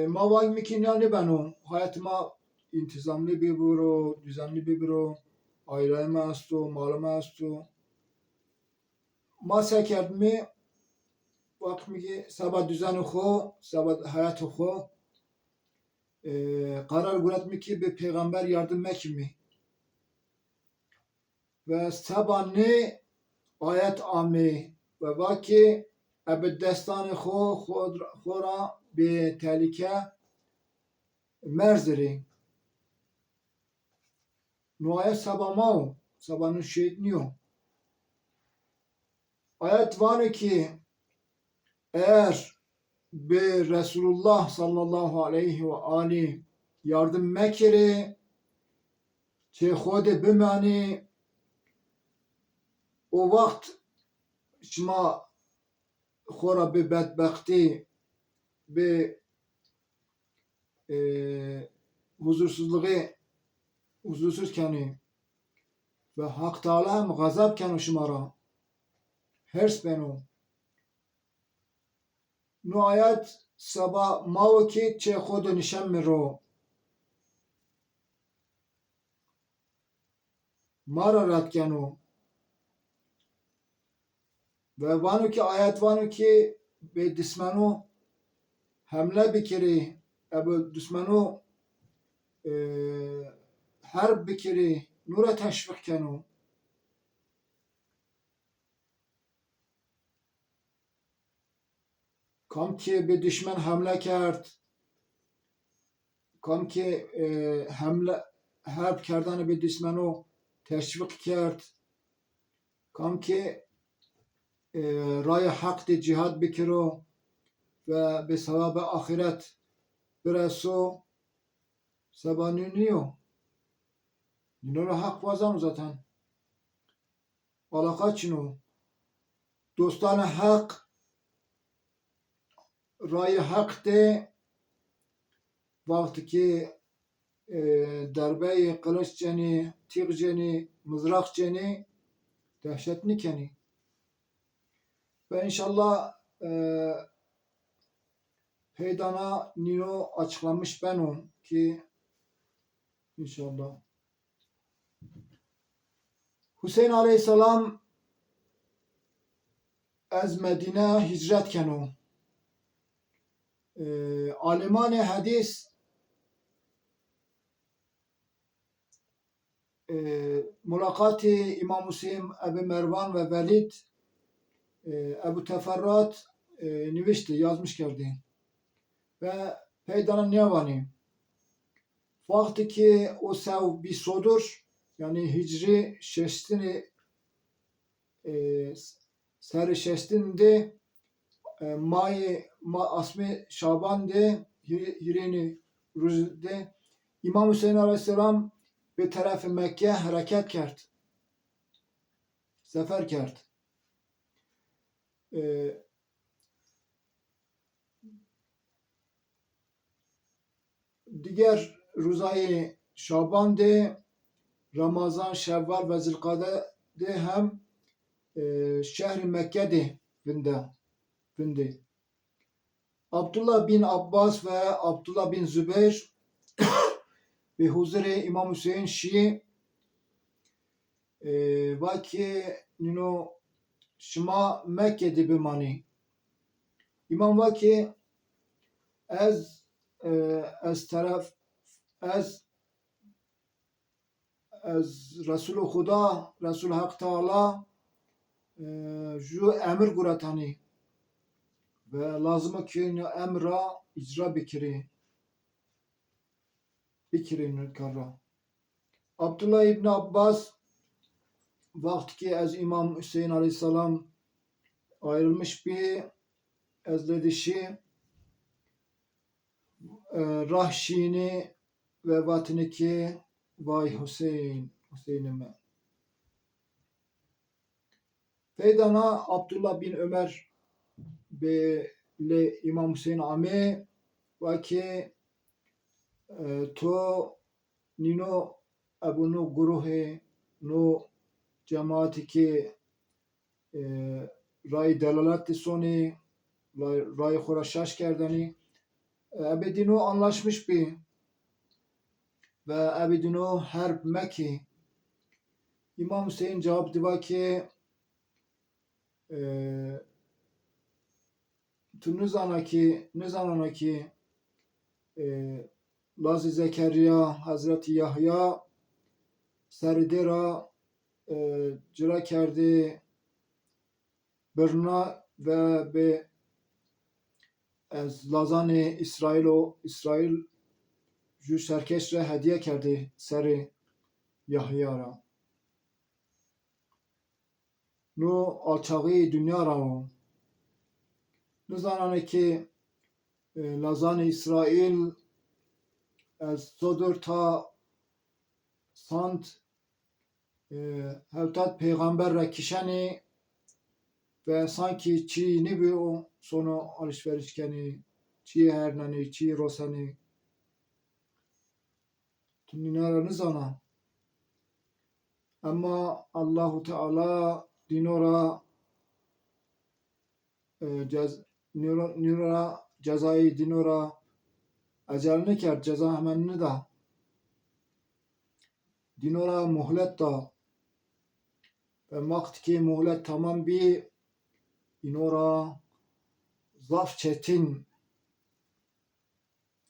mavaymi ki ne ben o hayatıma intizamlı bir biro düzenli bir biro aileme asto malıma asto masa kerdimi vakti ki sabah düzeni xo sabah hayatı xo karar göretmi ki bir peygamber yardım mekimi ve sabah ne ayet ami ve vaki ebe destanı xora bir tehlike merzeri nu ayet sabah sabahın şehit niyo ayet var ki eğer be Resulullah sallallahu aleyhi ve aleyhi yardım mekiri çe xod bimani o vakt şma xora be bedbekti be huzursuz keni ve Hak Teala hem gazap kenu şmara hers benu nu ayet sabah mavki çe xod nişan miro mara rat kenu ve vanu ki ayet vanu ki be dismanu hamle bikiri ebu dismanu harb bikiri nura teşvik kenu kam ki bir düşman hamle kert kam ki hamle harp kerdanı bir düşmanı teşvik kert kam ki raya hak de cihad bikiro ve be sevabı ahiret biresu sebaniniyo Ninoru hak vazam zaten alaka çinu dostane hak raya hak de vakti ki darbe kılıç ceni, tig ceni, mızrak ceni dehşetli keni. Ve inşallah Peydana Nino açıklamış ben on ki inşallah. Hüseyin Aleyhisselam az Medine hicret kenu. Alimane hadis mülakati İmam Hüseyin Ebu Mervan ve Velid Ebu Teferrat nivişti, yazmış geldi. Ve Peydana Nevani vakti ki o sev bir sodur yani hicri şestini seri şestinde asmi Şaban'de hirini rüzde İmam Hüseyin Aleyhisselam bir tarafı Mekke hareket kert. Sefer kert. Diğer ruzayı Şaban'de Ramazan, Şevval ve Zilkade'de hem şehri Mekke'de bindi. Abdullah bin Abbas ve Abdullah bin Zübeyir ve huzuri İmam Hüseyin Şii vaki nino şima Mekke'de bimani. İmam vaki az taraf az Resul-i Huda Resul Hak Teala ju emir guratani ve lazım ki emra icra bikiri nükara. Abdullah İbni Abbas vakti ki az İmam Hüseyin Aleyhisselam ayrılmış bir ezledişi rahşini ve vatini ki vay Hüseyin'ime. Feydana Abdullah bin Ömer le İmam Hüseyin ame ve ki to nino abunu guruhe no cemaati ki ray delalat soni ray khuraşaş kerdani abedino anlaşmış bir ve abedino harp meki İmam Hüseyin cevap diva ki tu nizanana ki Lazi Zekeriya Hazreti Yahya Seridera cira kerdi birna ve be az lazani İsrail ju serkeş re hediye kerdi seri Yahya ra no alçağı dünya ra نزانن که لازان İsrail از صدر تا سانت hevtat peygamber ve kişeni ve sanki çi ne bir o sonu alışverişkeni çi hernani çi rosani tümünara nizana ama Allahu Teala dinora nura cezayı dinora ecelini kert ceza hemenini da dinora muhlet da ve vakti ki muhlet tamam bir dinora zaf çetin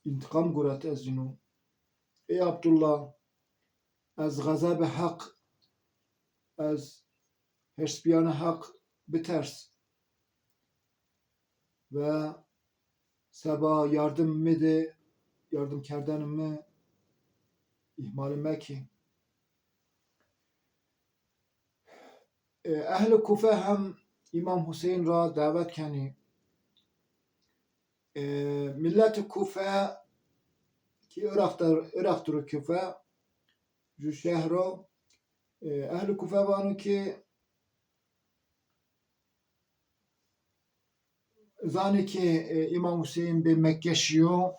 intikam guret ez dinu ey Abdullah ez gazab hak ez hırsbiyane hak biters ve seba yardım mıydı yardım kerdenim mi ihmalime ki Ehl-i Kufe hem İmam Hüseyin ra davet keni millet-i Kufe ki Irak'tır Kufe ju şehro Ehl-i Kufe vanu ki zani ki İmam Hüseyin bir Mekke şiyo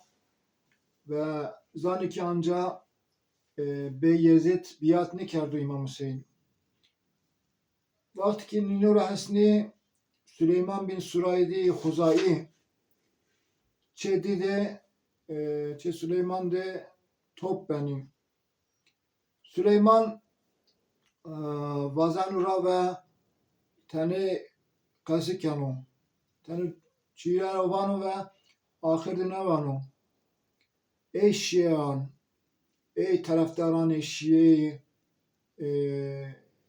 ve zani ki anca Bey Yezid biat ne kerdu İmam Hüseyin. Vakti ki Ninura Hesni Süleyman bin Suraydi Huzai çedi de çe Süleyman de top benim. Süleyman vazanura ve tane kasıkanu tane çiğler ovanu ve ahirde ne vanu ey Şiyan ey taraftaran Şii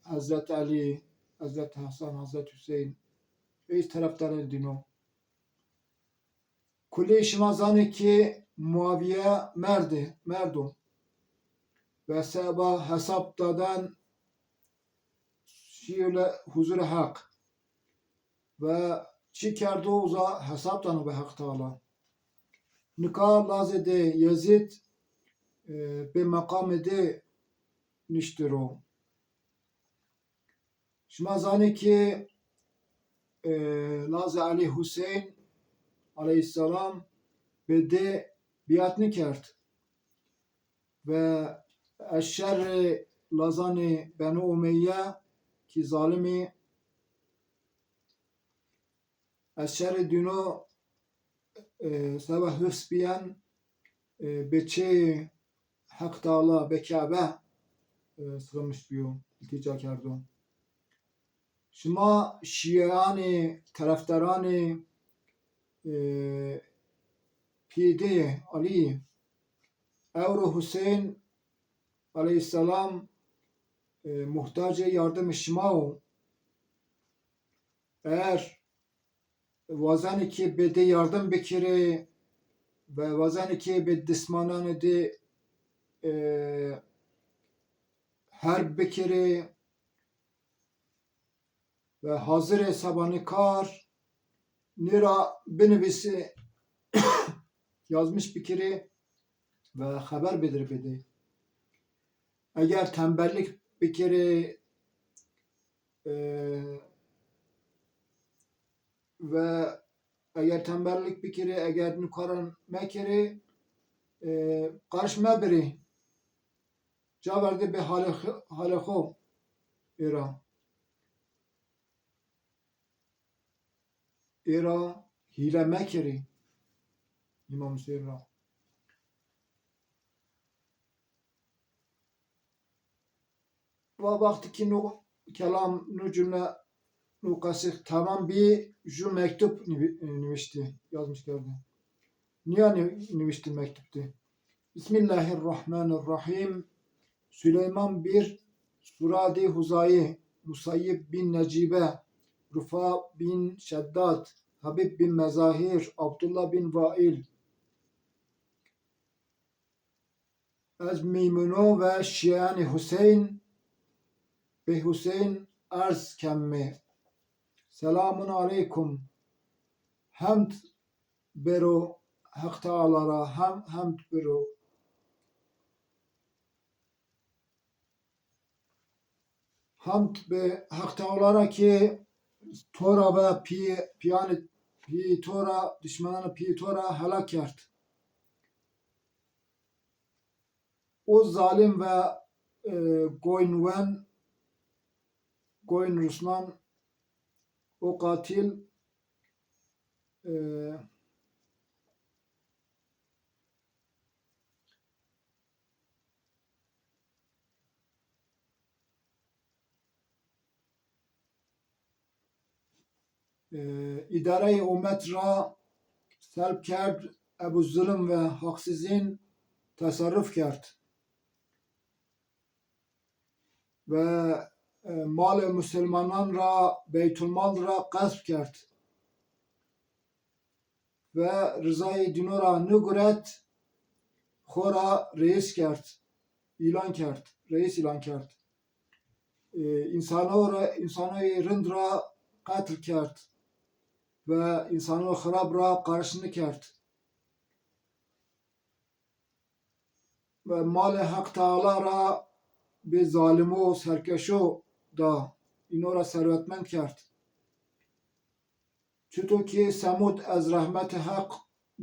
Hazreti Ali Hazreti Hasan Hazreti Hüseyin ey taraftaran dino Kulli şimazani ki Muaviye merdu ve seba hesap dadan şiirle huzur hak ve çi kerdu uza hesap danu be hak ta'ala nikah lazede Yezid be makam de niştiro şimazani ki Laze Ali Hüseyin aleyhisselam ve de biatını kert ve eşşer lazani Benu Umeyye ki zalimi eşşer dino sabah hıfsbiyen beçe hak ta'ala be Kabe sığınmış diyor iltica kerdu. Şima şiani taraftarani pide Ali Evru Hüseyin aleyhisselam muhtacı yardım şimao eğer vazan ki bede yardım bekire ve vazan ki bed dismanan de her bekire ve hazır hesabını kar nira benevisi yazmış bir kere ve haber bedi. Eğer tembellik bir kere ve eğer tembellik bir kere eğer nukaran mekere karışma biri caverdi bir haleho era hile mekeri İmam Hüseyin ra. Ve vakti ki nu kelam nu cümle nu kasık tamam bir ju mektup nimişti yazmışlardı. Niye nimişti mektuptu? Bismillahirrahmanirrahim. Süleyman bir Suradi Huzayi Musayyib bin Necibe Rufa bin Şeddad Habib bin Mezahir Abdullah bin Vail از میمونو و شیعان حسین به حسین عرض کمه سلام علیکم hamd bero Hak Teala'ra hamd bero. Hamd be Hak Teala'ra ki Tora ve pi Tora düşmanını pi Tora helak kert. O zalim ve goyn Ruslan o katil e, idare-i ümmet ra selb kerd, ebu zulüm ve haksizin tasarruf kerd ve mal-ı Müslümanan ra Beytülmal ra gasp kerd ve rızayı dinora nüguret xora reis kerd, reis ilan kerd. İnsanı rind ra katil kerd ve insanı xarab ra karşını kerd. Ve mal-ı Hak Teala ra bir zalimo serkeşo da inora servetmend kerd. Çuto ki semud ez rahmet hak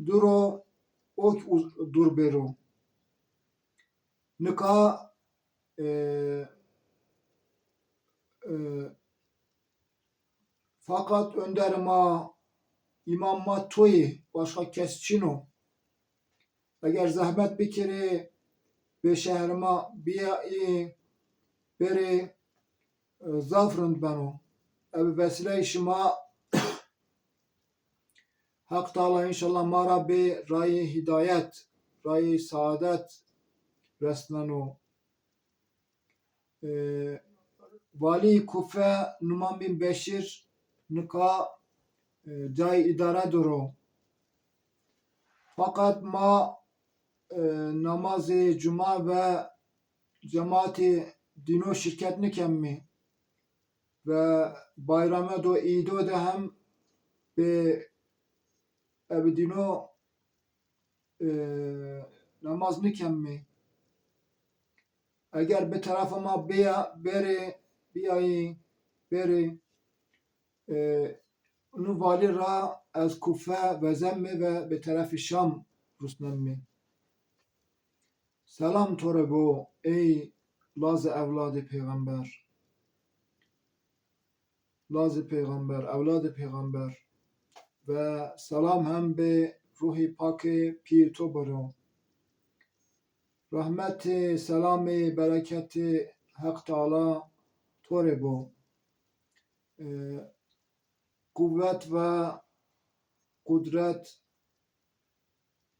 duro ok dur bero. Nika fakat önderima imamma toyi başka kes çino. Eğer zahmet bir kere به شهر ما بیایی بری زافرند بنو او وسیله شما حق تعالی انشالله ما را به رای هدایت رای سعادت رسنانو vali Kufe Numan bin Beşir nika cay idare duru fakat ma namazı cuma ve cemaati dino şirket nikemmi ve bayrama do ido da hem be dino namaz nikemmi eğer bir tarafıma beri onu vali ra az Kufe ve zemmi ve bir tarafı Şam Rusnemmi. Selam tore bo ey Laz-ı evladı peygamber. Laz-ı peygamber, evladı peygamber. Ve selam hem be ruhi pakı pir to baro. Rahmeti, selamı, bereketi Hak Teala tore bo. Kuvvet ve kudret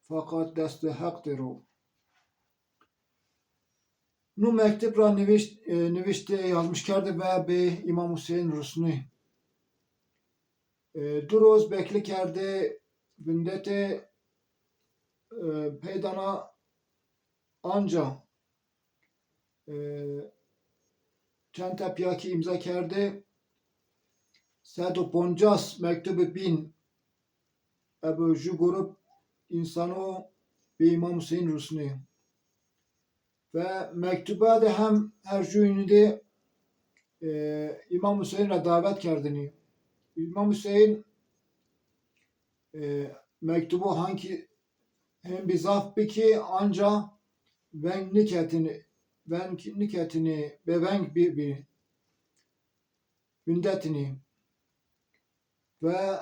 fakat dest-i Hak'tır o. Nu mektup ra nivişte yazmış kerdi ve be İmam Hüseyin Rusni. Du roz bekli kerdi bündete peydana anca çend tepyaki imza kerdi 150 mektubu bin ebu ju grup insano be İmam Hüseyin Rusni. Ve mektuba da hem her cüyünde İmam Hüseyin'e davet kerdini. İmam Hüseyin mektubu hangi hem bir zaf bir ki anca ven niketini bevenk bir mündetini ve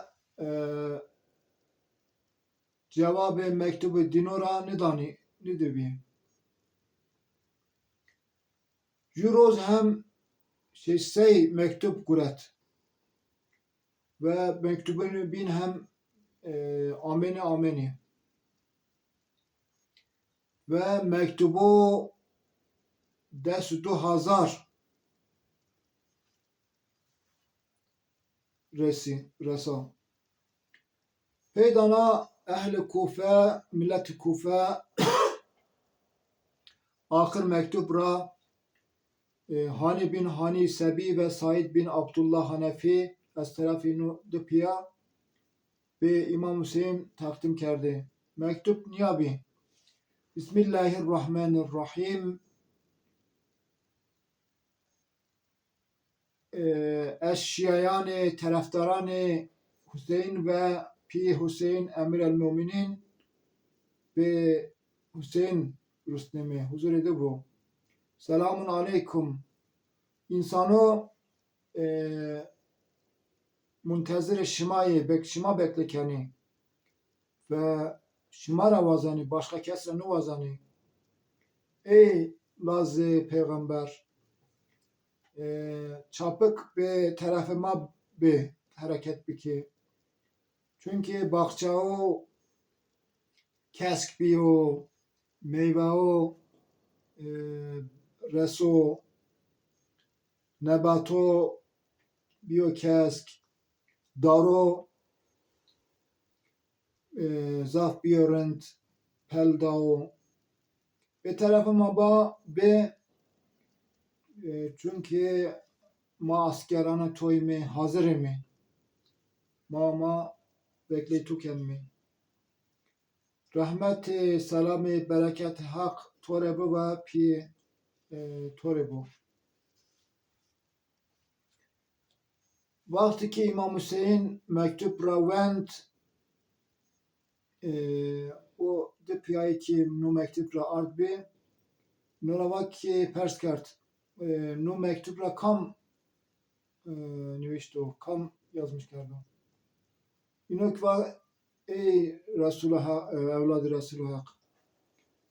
cevabı mektubu dinora nidani nidibi. Juroz hem sey mektup kuret ve mektubunu bin hem ameni ve mektubu destu hazar resa peydana ehli Kufe milleti Kufe ahir mektup ra Hani bin Hani Sebi ve Said bin Abdullah Hanefi az tarafı dipiya به امام حسین تقدیم کرده. مکتوب نیابی. بسم الله الرحمن الرحیم. از شیعیان طرفداران حسین و پی حسین امیر المومنین به حسین رستمی حضور ده بو. سلام علیکم. انسانو منتظر شما beklekenî ve şima ra wazanî, başka kes ra niwazanî. Ey Lazê Peygamber, çapık bi terefê me bê hereket bikî. Çünkü baxçao kesk bîyo, meyveo reso, nebato bîyo kesk, daro zaf bîyo rind, peldao. Bi terefê me bê çünkü ma askerana toy mi hazır mi? Ma bekleytuken mi? Rahmeti, selamı, bereketi hak tore bu ve pi tore bu. Vakti ki İmam Hüseyin mektup rawend o de piyayı ki nu mektup ra ard bi nolava ki pers kert nu mektup ra kam nivişto kam yazmış kerdo. İnok va ey Resulullah evladı Resulullah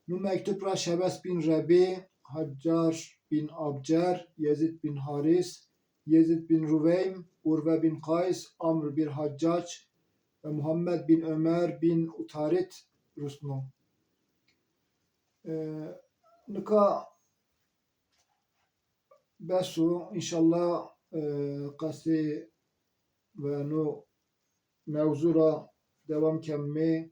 nu mektup ra Şebes bin Rebi, Haccar bin Abcer, Yezid bin Haris, Yezid bin Ruveym, Urve bin Kays, Amr bin Haccac ve Muhammed bin Ömer bin Utarit Rusno. Nika besu inşallah qasi ve nu mevzura devam kemme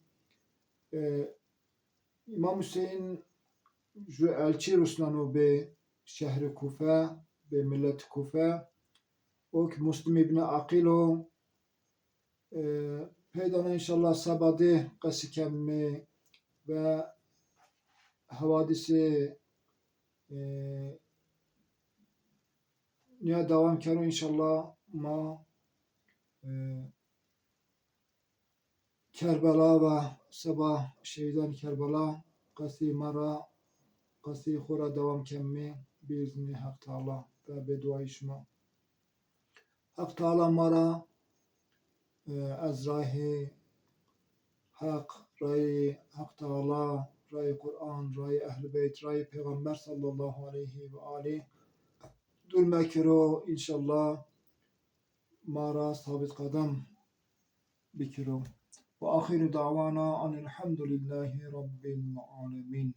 İmam Hüseyin ju elçi Ruslanو be şehri Kufa, be millet Kufa, o ki Müslim İbni Akilo peydana inşallah sabade qasi kemme ve havadisi niye devam kero inşallah ma Kerbela ve sabah şehiden Kerbela qasi mara qasi khora devam kemme biizni Hak Teala ve beduayı şuma. Hak Teala mara از راه حق راه حق تعالی راه قرآن راه اهل بیت راه پیغمبر صلی الله علیه و آله durmak رو inşallah mara sabit kadam bikiro. Ve ahiru davana anilhamdülillahi rabbil alemin.